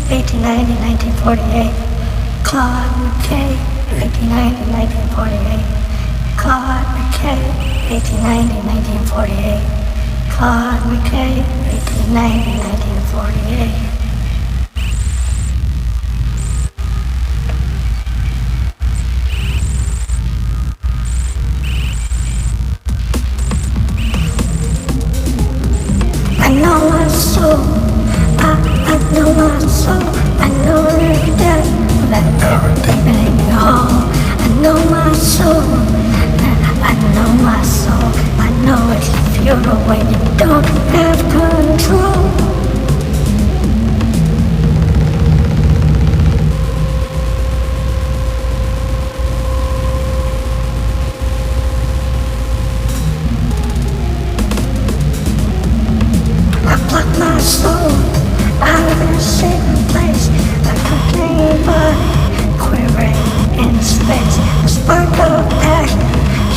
1890, 1948. Claude McKay, 1890, 1948. Claude McKay, 1890, 1948. Claude McKay, 1890, 1948. I know my soul, I know my soul, I know every day that everything in your home. I know my soul, I know my soul, I know it's futile when you don't have control. My soul out of a sacred place, a cocaine body quivering in space, a spark of passion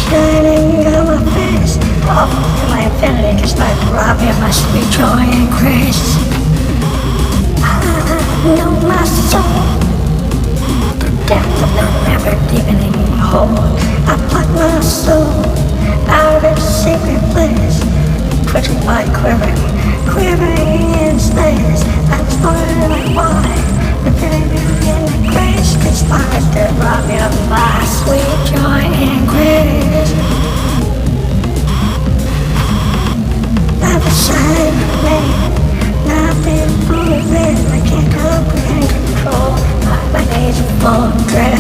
shining on my face. Off to my infinity can start robbing of my sweet joy and grace. I know my soul, the depth of the never deepening hole. I pluck my soul out of a sacred place, twitching by quivering in space. That's why the infinity in the grace conspires to rob me of my sweet joy and grace. I've assigned me nothing proven. I can't comprehend control. My days are full of dread.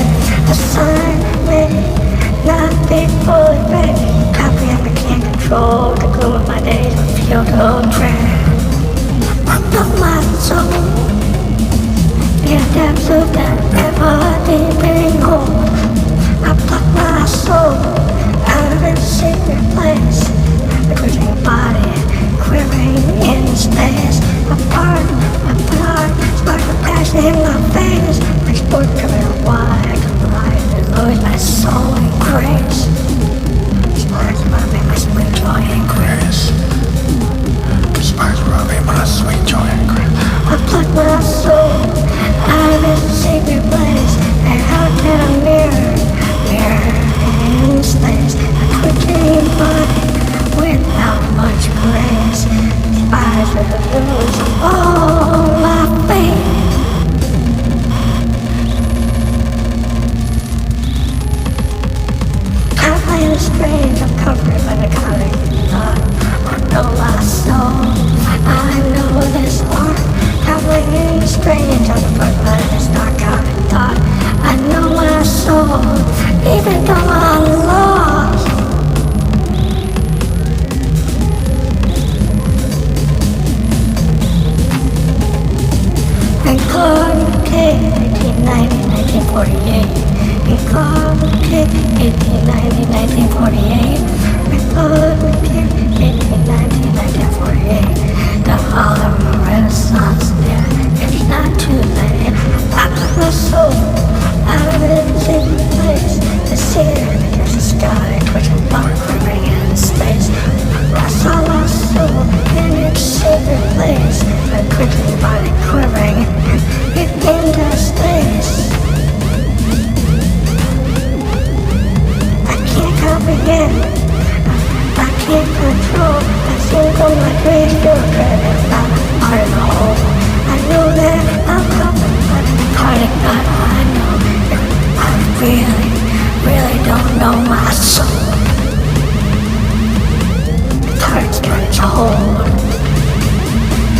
Assigned me nothing fully ready. Comprehend, I can't control the gloom of my days. Feel no dread. I know my soul in the depths of that ever-deepening hole. I pluck my soul out of its secret place, a twitching body quivering in space. Apart, spark of passion in my face. My sport coming wide, and lose my soul in grace. Sparks robbing my sweet joy and grace. Sparks robbing my sweet joy and grace. I pluck my soul out of its secret place, and out to a mirror in space. A twitching body without much grace. Spires will lose all my faith. I find a strange, I'm comforted by the kind thought. I know my soul, I know this heart. Traveling in the strange, on the front by this dark kind thought. I know my soul, even though I'm lost. And Claude McKay, 1890, 1948. And Claude McKay, 1890, 1948. And Claude McKay, 1890, 1948. The Harlem Renaissance, yeah, it's not too late. I put my soul out of its secret place. The cedar against the sky, twitching bump quivering in space. I saw my soul in its secret place, a twitching body quivering into space. I can't comprehend, I can't control. I sink on my grave, feel dread, it's not part of the whole. I know that I'm coming, but cardiac not. I know that I really don't know my soul. It's hard to get a hold.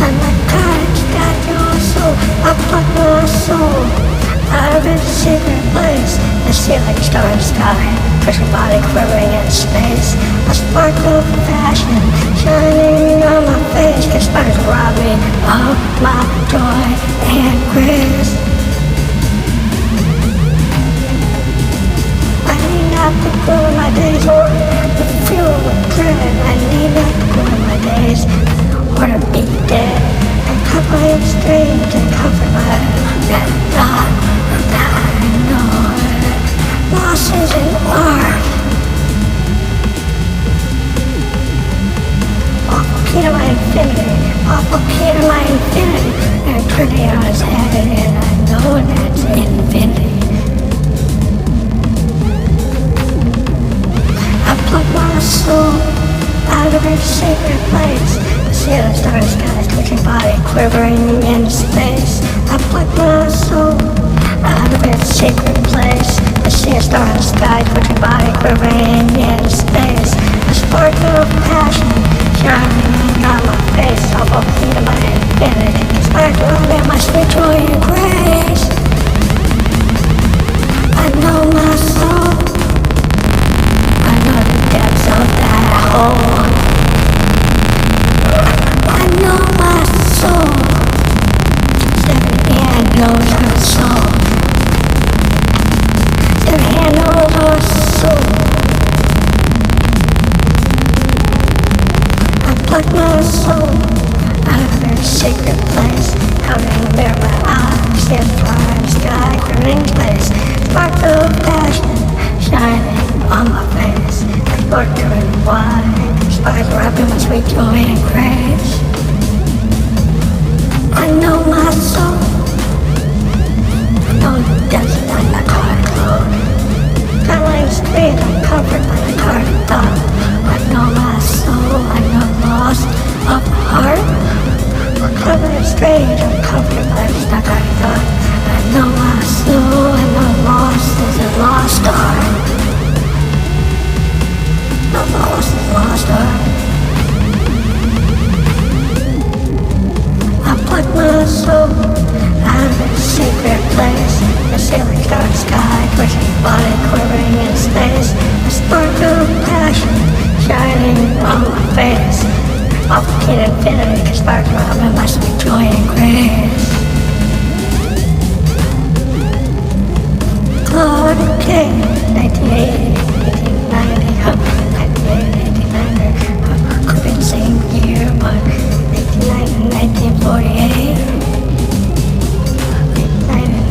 And my courage got your soul. I pluck my soul out of its secret place. The ceiling star in the sky, twitching body quivering in space. A spark of passion shining on my face. Conspires to rob me of my joy and grace. I need not to go in my days or to fuel with dread. I need not to go in my days or to be dead. And cut my strange and comfort my thought that I know losses in art. Awful key to my infinity, awful key to my infinity. And eternity on his head, and I know that's infinity. I plug my soul out of its sacred place. See the starry skies, twitching body, quivering in space. I plug my soul out of its sacred place. I see a star in the sky, twitching body, quivering in space. A spark of passion shining on my face. I'll walk into my infinity. Inspired to love and my sweet joy and grace. I know my soul. I know the depths of that hole. I know my soul. Every hand knows her soul. Every hand knows her soul. I plug my soul out of her sacred place. Covering bare my eyes, see a flying sky, quivering space. Spark of passion shining on my face. Torturing wide, spies wrapping my sweet joy and grace. I know my soul. I know the depths of my heart glow. Traveling straight, I'm covered by the carded thought. I know my soul. I know lost of heart. Traveling straight, I'm covered by the carded thought. I know my soul. I know lost is a lost art. No lost is lost art. I plug my soul out of its sacred place. The sailing dark sky, twitching body, quivering in space. A spark of passion shining on my face. Off in infinity, can spark around me my sweet joy and grace. Claude King, 1980, 1890, 1980, 1990. Could be the same year, but 1948.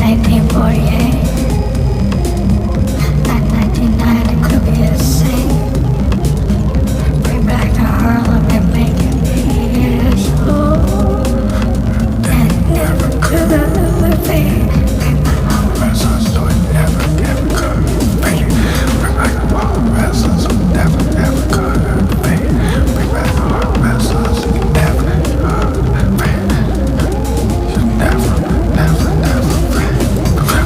1948. 1990 could be the same. Bring back to Harlem and make it be so. That never could have fade. Bring back all lessons so it never could fade. Bring back all lessons so it never could fade. Bring back all lessons so it never could fade. Never fade.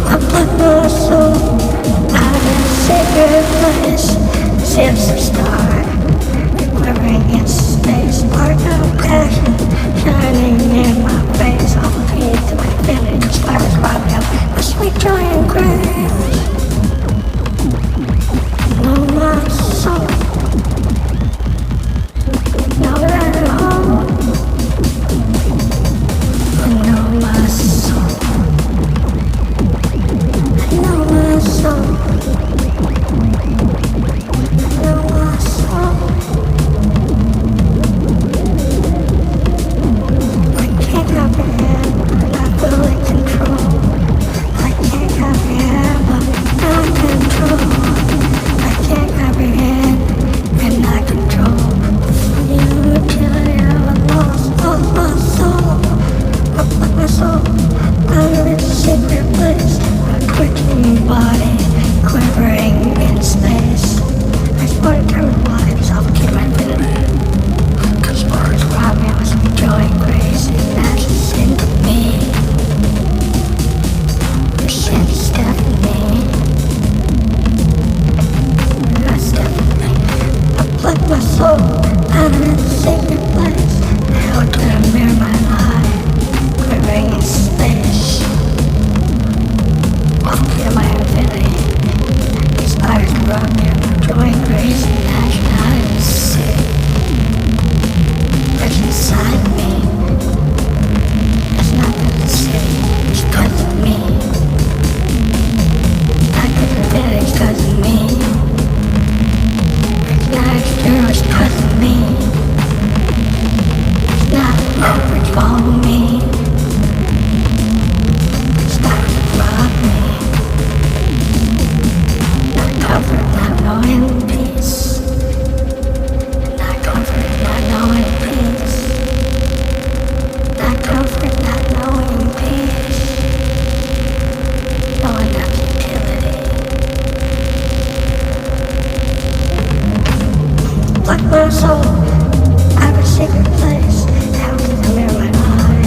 I put my soul out of sacred place. Since the start, quivering in space, spark of passion shining in my face. I'll feed to my infinity, spirals robbing up my sweet joy and grace. Know my soul. Know that at home. I know my soul. I know my soul. I know my soul. I can't comprehend, but not fully control. I can't comprehend, but not control. I can't comprehend and not control. You till I'm lost of my soul. I put my soul out of its sacred place. A twitching body, quivering in space. I sport eternal lives, I'll keep my infinity. Cause words rob me of some joy and grace, and that's in me. Your sense deafening. That's deafening. I plug my soul out of its sacred place. Held to the mirror my eye, quivering in space. Walking in my infinity. Inspired to rob me of my joy and grace, and that's not in sin. That's inside me. That's not the sin. It's because of me. Not because of infinity, it's because of me. It's not external, it's because of me. like my soul. I have a secret place out in the mirror of my eye.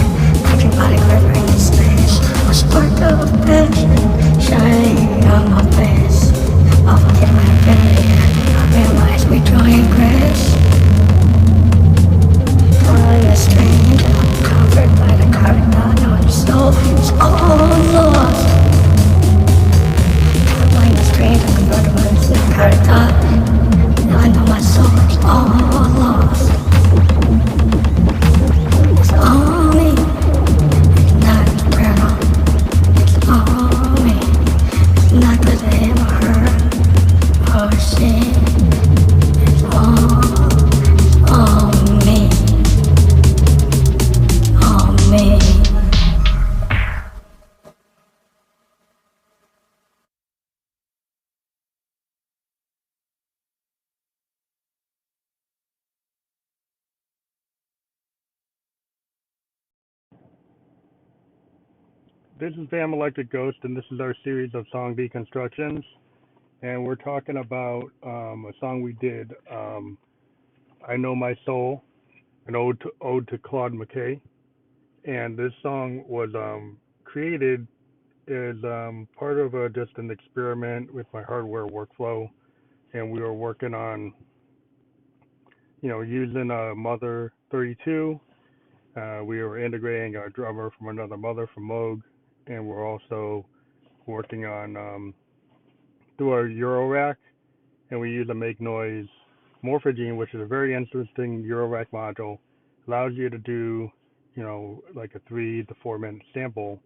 Everybody quivering in space. A spark of passion shining on my face. Oh, get my affinity. I realize we joy and grace. Following the strange, I'm comforted by the current thought. Knowing the soul is all lost. Following the strange, I'm converted by the current thought. I know my soul is all lost. It's all me. It's not eternal. It's all me. It's not because of him or her or she. It's all me. All me. This is Bam Electric Ghost, and this is our series of song deconstructions. And we're talking about a song we did, I Know My Soul, an ode to Claude McKay. And this song was created as part of just an experiment with my hardware workflow. And we were working on, using a Mother 32. We were integrating our drummer from another mother from Moog, and we're also working on through our Eurorack, and we use a Make Noise Morphogene, which is a very interesting Eurorack module. Allows you to do, like a 3 to 4 minute sample,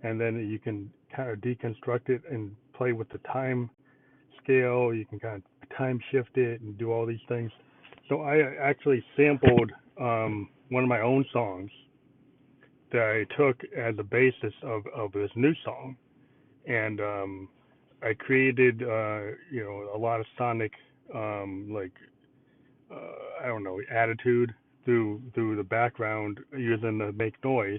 and then you can kind of deconstruct it and play with the time scale. You can kind of time shift it and do all these things. So I actually sampled one of my own songs that I took as a basis of this new song, and I created a lot of sonic like I don't know, attitude through the background using the Make Noise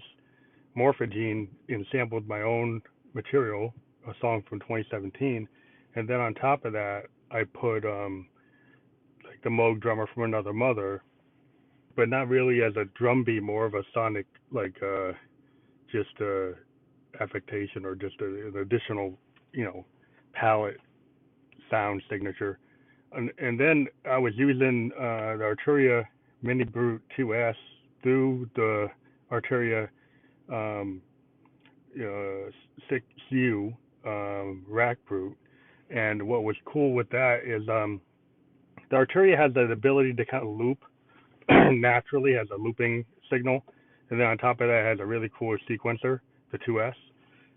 Morphogene, and sampled my own material, a song from 2017, and then on top of that I put like the Moog drummer from another mother, but not really as a drum beat, more of a sonic, like just a affectation, or just an additional, palette sound signature. And then I was using the Arturia Mini Brute 2S through the Arturia um, 6U Rack Brute. And what was cool with that is the Arturia has the ability to kind of loop naturally, has a looping signal. And then on top of that, it has a really cool sequencer, the 2S.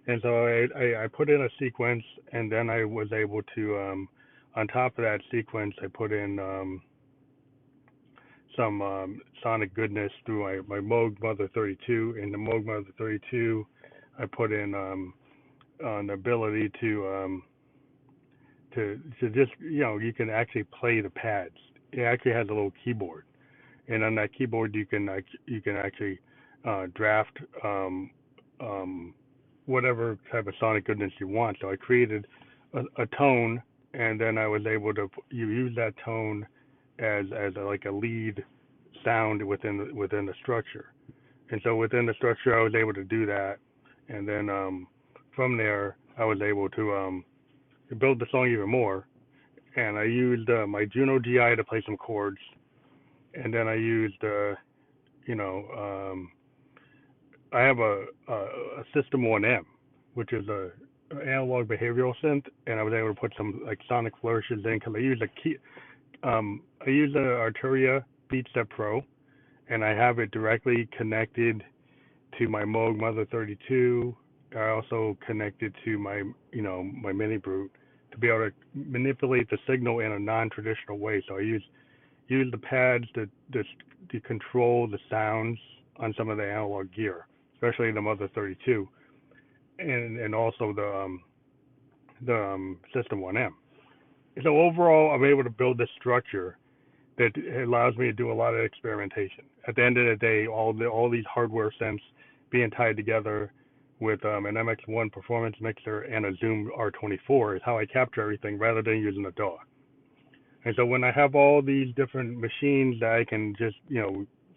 And so I put in a sequence, and then I was able to, on top of that sequence, I put in some sonic goodness through my Moog Mother 32. In the Moog Mother 32, I put in an ability to just, you can actually play the pads. It actually has a little keyboard, and on that keyboard you can actually draft whatever type of sonic goodness you want. So I created a tone, and then I was able to use that tone as like a lead sound within the structure. And so within the structure, I was able to do that, and then from there, I was able to build the song even more. And I used my Juno GI to play some chords, and then I used you know um, I have a System 1M, which is a analog behavioral synth, and I was able to put some like sonic flourishes in because I use the Arturia BeatStep Pro, and I have it directly connected to my Moog Mother 32. I also connected to my my Mini Brute to be able to manipulate the signal in a non-traditional way. So I use the pads to control the sounds on some of the analog gear, especially the Mother 32, and also the System 1M. So overall, I'm able to build this structure that allows me to do a lot of experimentation. At the end of the day, all these hardware synths being tied together with an MX1 performance mixer and a Zoom R24 is how I capture everything rather than using a DAW. And so when I have all these different machines that I can just,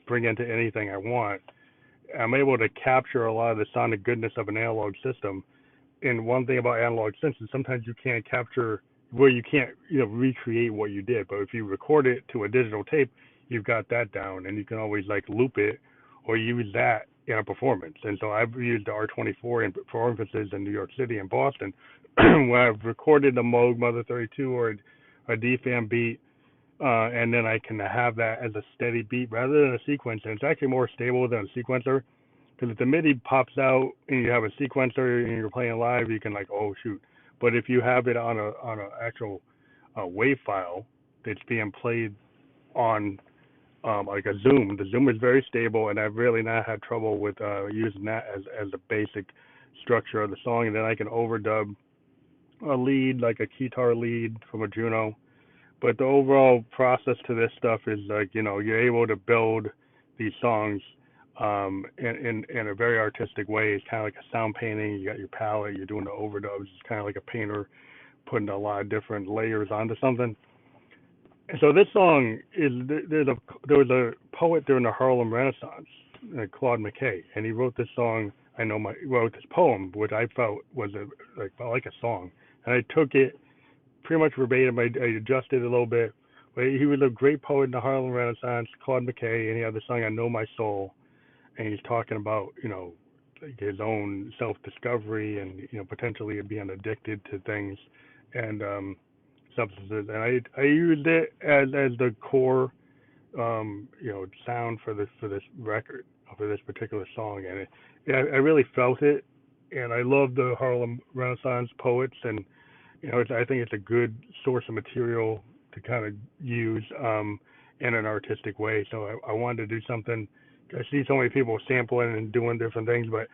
bring into anything I want, I'm able to capture a lot of the sonic goodness of an analog system. And one thing about analog synths, sometimes you can't capture, well, you can't, recreate what you did. But if you record it to a digital tape, you've got that down, and you can always like loop it or use that in a performance. And so I've used the R24 in performances in New York City and Boston, where I've recorded a Moog Mother 32 or a DFAM beat, and then I can have that as a steady beat rather than a sequencer. It's actually more stable than a sequencer, because if the MIDI pops out and you have a sequencer and you're playing live, you can like, oh shoot. But if you have it on a actual wave file that's being played on like a Zoom, the Zoom is very stable, and I've really not had trouble with using that as a basic structure of the song. And then I can overdub a lead, like a guitar lead from a Juno. But the overall process to this stuff is like, you're able to build these songs in a very artistic way. It's kind of like a sound painting. You got your palette, you're doing the overdubs. It's kind of like a painter putting a lot of different layers onto something. And so this song is, there was a poet during the Harlem Renaissance, Claude McKay, and he wrote this song. Wrote this poem, which I felt was like a song, and I took it pretty much verbatim. I adjusted it a little bit. But he was a great poet in the Harlem Renaissance, Claude McKay, and he had the song "I Know My Soul," and he's talking about like his own self-discovery and potentially being addicted to things and substances. And I used it as the core sound for this record, for this particular song, and I really felt it. And I love the Harlem Renaissance poets, and I think it's a good source of material to kind of use in an artistic way. So I wanted to do something. I see so many people sampling and doing different things, but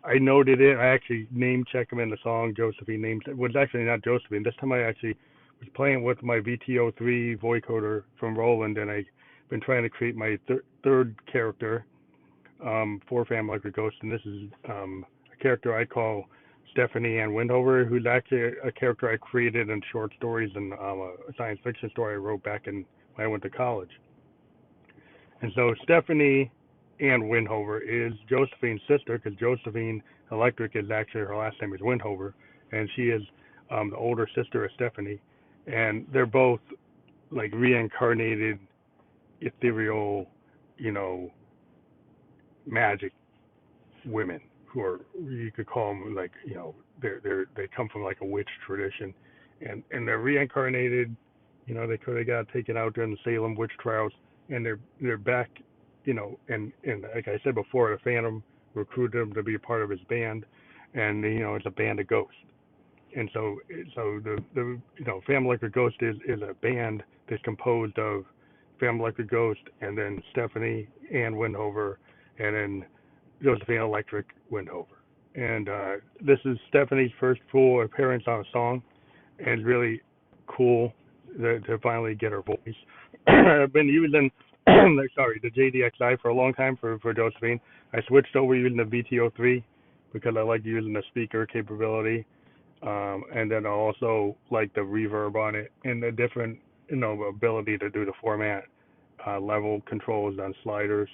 I noted it. I actually name checked him in the song. Josephine named it. Was actually not Josephine. This time I actually was playing with my VTO3 vocoder from Roland, and I've been trying to create my third character for Phantom Electric Ghost, and this is a character I call Stephanie Ann Windhover, who's actually a character I created in short stories and a science fiction story I wrote back when I went to college. And so Stephanie Ann Windhover is Josephine's sister, because Josephine Electric is actually, her last name is Windhover, and she is the older sister of Stephanie. And they're both like reincarnated, ethereal, magic women who are, you could call them like, they come from like a witch tradition, and they're reincarnated. They got taken out during the Salem witch trials, and they're back. And like I said before, the Phantom recruited them to be a part of his band, and it's a band of ghosts. And so the Phantom Electric Ghost is a band that's composed of Phantom Electric Ghost, and then Stephanie Ann Windhover, and then Josephine Electric Windhover. And this is Stephanie's first full appearance on a song, and it's really cool to finally get her voice. I've been using the JDXI for a long time for Josephine. I switched over using the VTO3 because I like using the speaker capability, and then I also like the reverb on it and the different ability to do the format level controls on sliders,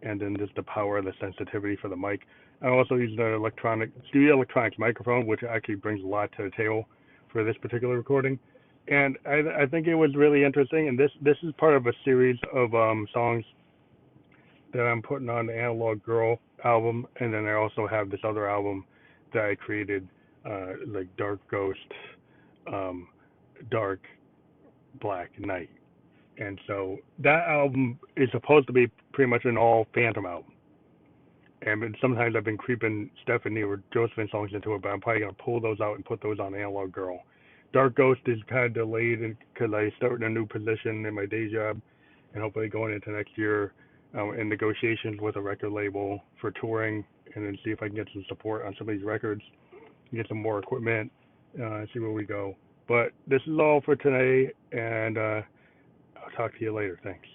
and then just the power of the sensitivity for the mic. I also use the Studio Electronics microphone, which actually brings a lot to the table for this particular recording. And I think it was really interesting. And this is part of a series of songs that I'm putting on the Analog Girl album, and then I also have this other album that I created, like Dark Ghost, Dark Black Night. And so that album is supposed to be pretty much an all Phantom album. And sometimes I've been creeping Stephanie or Josephine songs into it, but I'm probably going to pull those out and put those on Analog Girl. Dark Ghost is kind of delayed because I started a new position in my day job, and hopefully going into next year in negotiations with a record label for touring, and then see if I can get some support on some of these records, get some more equipment, see where we go. But this is all for today, and I'll talk to you later. Thanks.